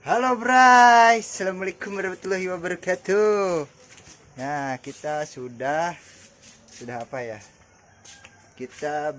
Halo Bray, Assalamualaikum warahmatullahi wabarakatuh. Nah, kita sudah apa ya? Kita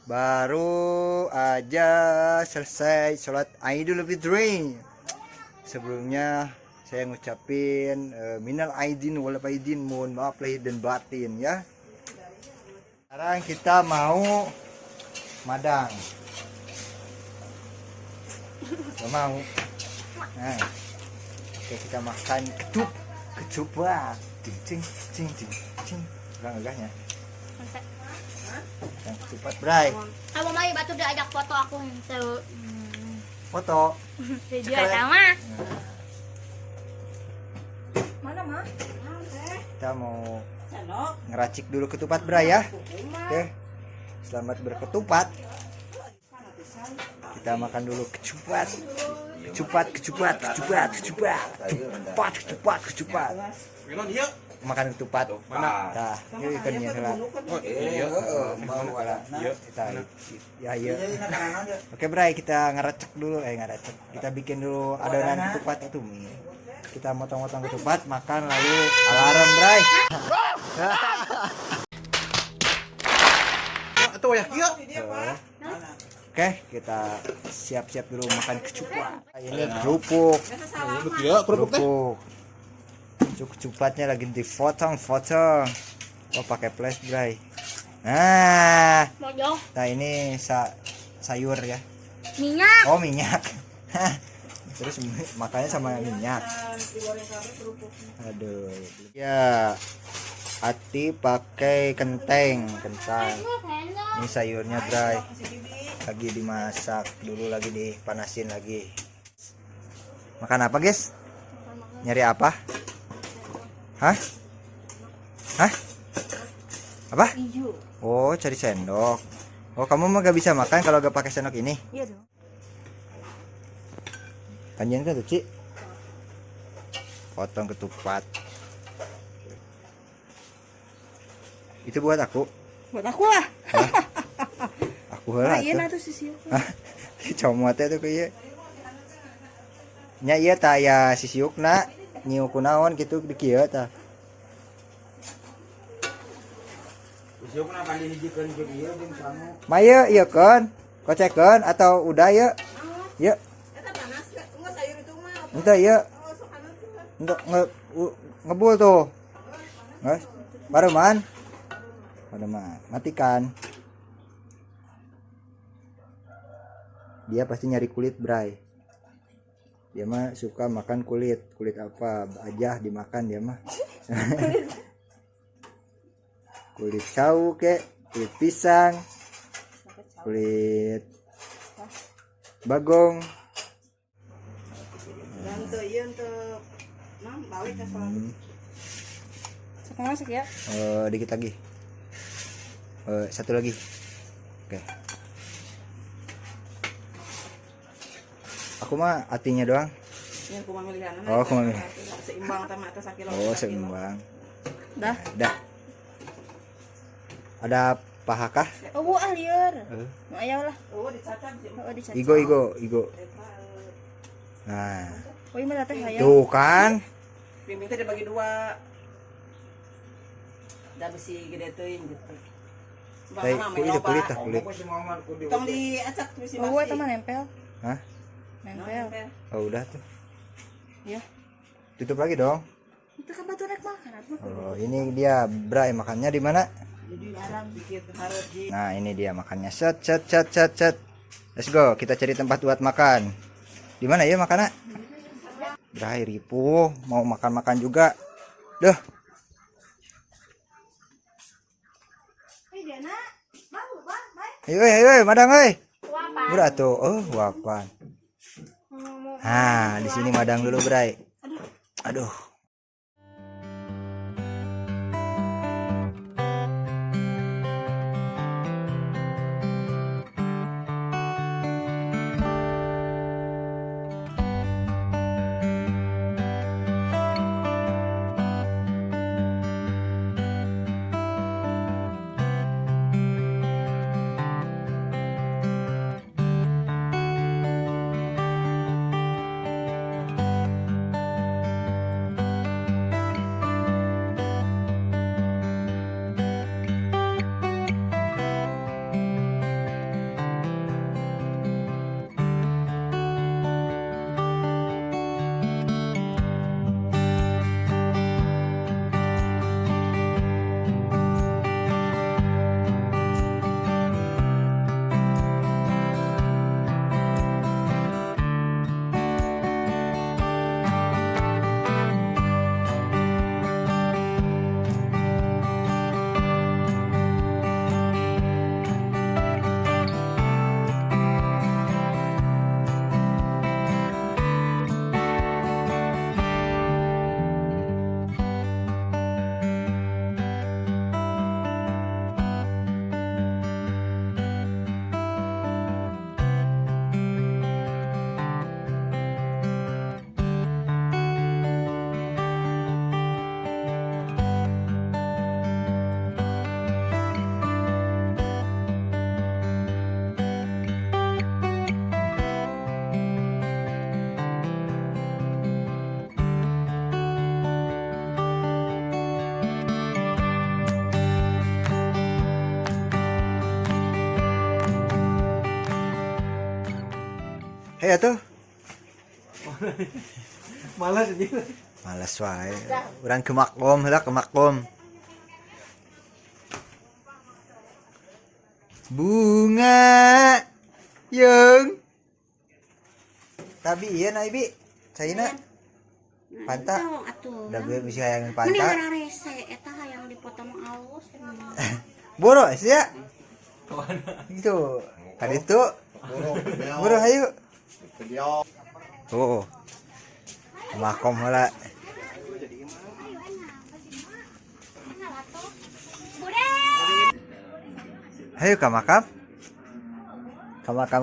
baru aja selesai sholat Idul Fitri. Sebelumnya saya ngucapin minal aidin wal faidin, mohon maaf lahir dan batin ya. Sekarang kita mau madang. Gak mau. Nah, oke, kita makan kecupat. Cing. Kurang agaknya. Yang kecupat, Bray. Abang mai batu udah ajak foto aku itu. Foto. Video sama. Mana mah? Kita mau ngeracik dulu ketupat, Bray ya. Oke. Selamat berketupat. Kita makan dulu kecupat. Makan ketupat. Nah, ini ikannya lah. Iya. Oke, Bray, kita ngeracek dulu. Kita bikin dulu adonan ketupat itu. Kita motong-motong ketupat, makan lalu alarm, Bray. Tuh ya. Oke, kita siap-siap dulu makan kecupat. Ini kerupuk. Kecupatnya lagi dipotong. Oh, pakai flash, Bray. Nah ini sayur ya. Minyak. Oh, minyak. Terus makannya sama minyak. Aduh. Ya, Ati pakai kentang. Ini sayurnya, Bray. Lagi dimasak dulu, lagi dipanasin lagi. Makan apa, guys? Nyari apa? Hah? Apa? Oh, cari sendok. Oh, kamu mah gak bisa makan kalau gak pakai sendok ini? Iya dong. Kanjian kan tuh, Ci? Potong ketupat. Itu buat aku. Buat aku lah. Aku heula. Iya tuh sisi. Comot tuh kayak. Nya ieu tah aya sisiukna, nyiu kunaon kitu di kieu tah. Sisiukna kan dihijikeun ke ieu jeung sangu. Maya ieu kan? Kocekeun atau udah ya? Ya. Eta panas enggak sayur itu mah. Ente ya. Untuk ngebul tuh. Guys, bareman. Matikan. Dia pasti nyari kulit, Bray. Dia mah suka makan kulit apa aja dimakan dia mah. Kulit cau kek, kulit pisang, kulit bagong. Dan tuh ieu untuk balik ke soal. Sekarang masak ya? Dikit lagi. Satu lagi. Oke. Aku mah atinya doang. Yang kumaha milihanna. Oh, kumaha milih. Seimbang sama atas sakilo. Oh, seimbang. Dah. Ada paha kah? Oh, lieur. Nu aya lah. Oh, dicacab. Oh, dicacab. Igo. Nah, Oh, ini mah teh hayang. tuh kan. Pimpin teh dibagi dua. Da besi gede teuing gitu. Kulit. Tong diacak besi basi. Oh, eta mah nempel. Hah? Nempel. Oh, udah tuh. Ya. Tutup lagi dong. Itu kan batu rek makan. Oh, ini dia, Bray, makannya di mana? Jadi jarang dikit harus di. Nah, ini dia makannya. Set. Let's go, kita cari tempat buat makan. Di mana ya makannya? Bray, ripuh, mau makan juga. Duh. Hei, madang euy. Udah tuh. Oh, wapan. Nah, di sini madang dulu, Bray. Aduh. Hei atuh. Malas aja. Malas wae. Urang ke makom heula ke makom. Bunga yang tapi iya na Ibi caina panta udah gue bisa hayangin Mending panta gara rese eta hayang dipotong alus. boro sih ya gitu tadi tuh boro hayu tuh makom heula hayu ka makam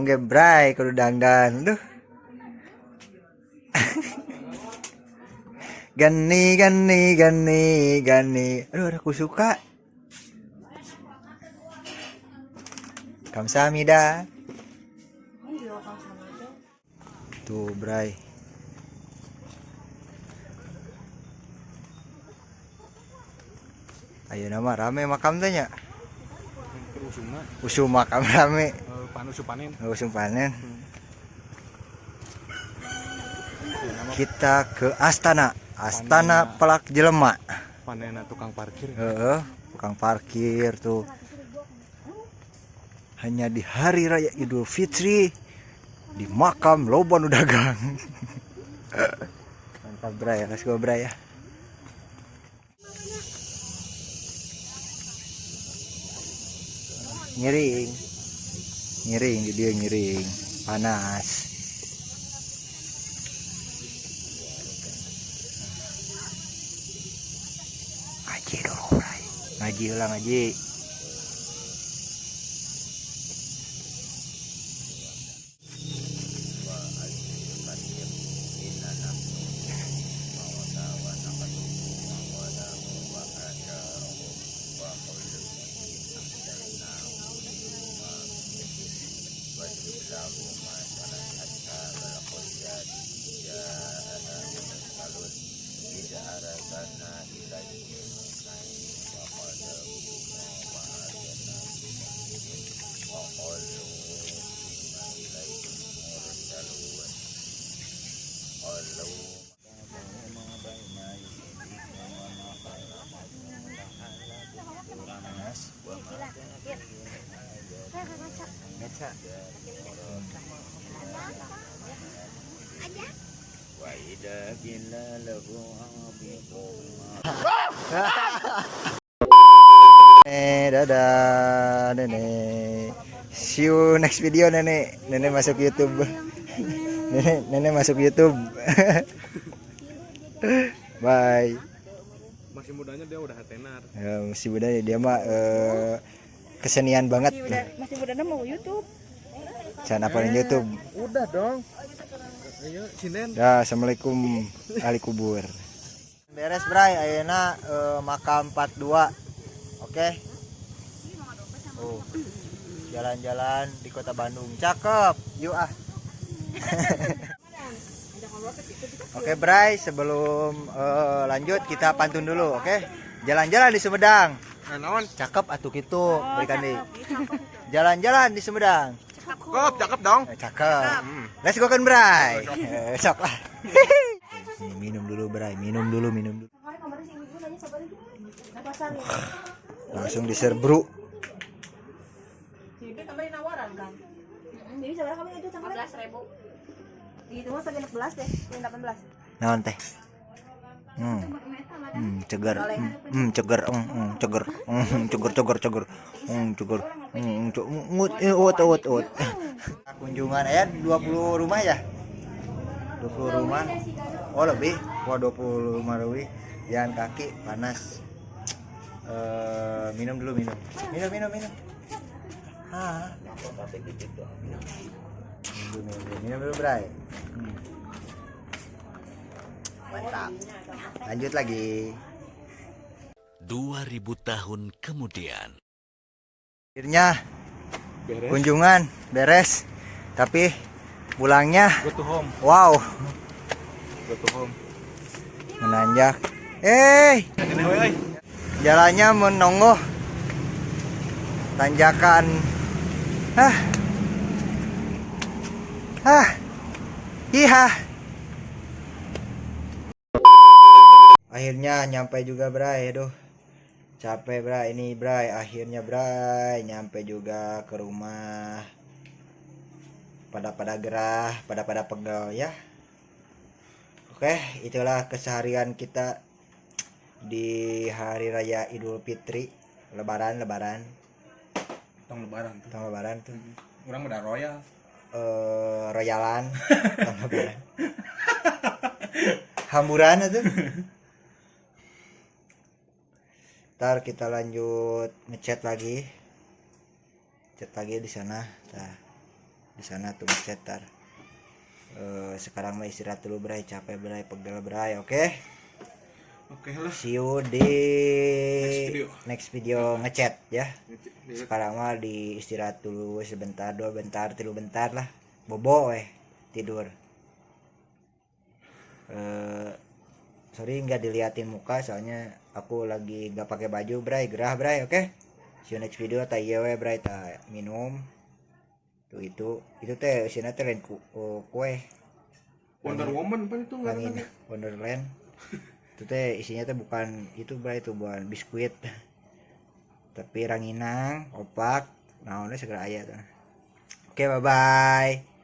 ge bray kudu dandan duh gani aduh aku suka kamsahamnida tuh bray ayo nama rame makam tanya usum makam rame usum panen kita ke Astana Pelak Jelema Panena tukang parkir. tukang parkir tuh hanya di hari raya Idul Fitri di makam loba nu dagang mantap bray let's go bray ya ngiring di dia ngiring panas ngaji dulu bray ngaji ulang ngaji Dadah nenek, see you next video nenek masuk YouTube nenek masuk YouTube bye. Masih mudanya dia udah tenar. Ya, masih mudanya dia mah kesenian banget. Masih mudanya mau YouTube. Jangan apalin YouTube. Udah dong. Ayo sinen. Ya, assalamualaikum ahli kubur. Beres bray, ayeuna makam 42. Oke. Oh. Jalan-jalan di Kota Bandung. Cakep. Yuk ah. Oke bray, sebelum lanjut kita pantun dulu, oke? Jalan-jalan di Sumedang. Naon? Cakep atuh kitu, berikan di. Jalan-jalan di Sumedang. Cakep dong. Cakep. Let's go kan bray. Sok lah. Minum dulu bray, minum dulu. Langsung diserbu. Jadi kemarin nawaran kan. Jadi sebenarnya kami itu 15.000. Itu mah sampai 16 deh, 18. Naon teh? Ceger. Ceger. Kunjungan 20 rumah ya? 20 rumah. Oh, lebih. Wah, 20 rumah lebih. Jalan kaki panas. Minum dulu. Minum. Minum dulu, Bray. Mantap. Lanjut lagi. 2000 tahun kemudian. Akhirnya kunjungan beres. Tapi pulangnya Go to home. wow. Go to home. Menanjak. Jalannya menonggoh. Tanjakan. Iya. Akhirnya nyampe juga Bray. Aduh. Capek Bray ini Bray. Akhirnya Bray nyampe juga ke rumah. Pada gerah, pada pegel ya. Oke, itulah keseharian kita di hari raya Idul Fitri, lebaran. Tong lebaran tuh. Tang lebaran tuh. Orang udah royal. Royalan. Tang lebaran. Hamburan itu. Ntar kita lanjut ngechat lagi. Chat lagi di sana. Nah, di sana tuh ngechat tar. Sekarang mah istirahat dulu Bray, capek Bray, pegel Bray. Oke. Oke lah. See you di next video ngechat ya. Sekarang mah di istirahat dulu sebentar, 2 bentar, 3 bentar lah. Bobo tidur. Sorry nggak diliatin muka soalnya aku lagi nggak pakai baju Bray, gerah Bray. Oke. See you next video. Ta ieu we Bray, ta minum. Tuh itu teh sini teh lain kue. Wonder Woman apa itu Angin Wonderland. Itu teh isinya teh bukan itu Bray, itu bukan biskuit. Tapi ranginang, opak, naonnya segala aya tuh. Oke, bye bye.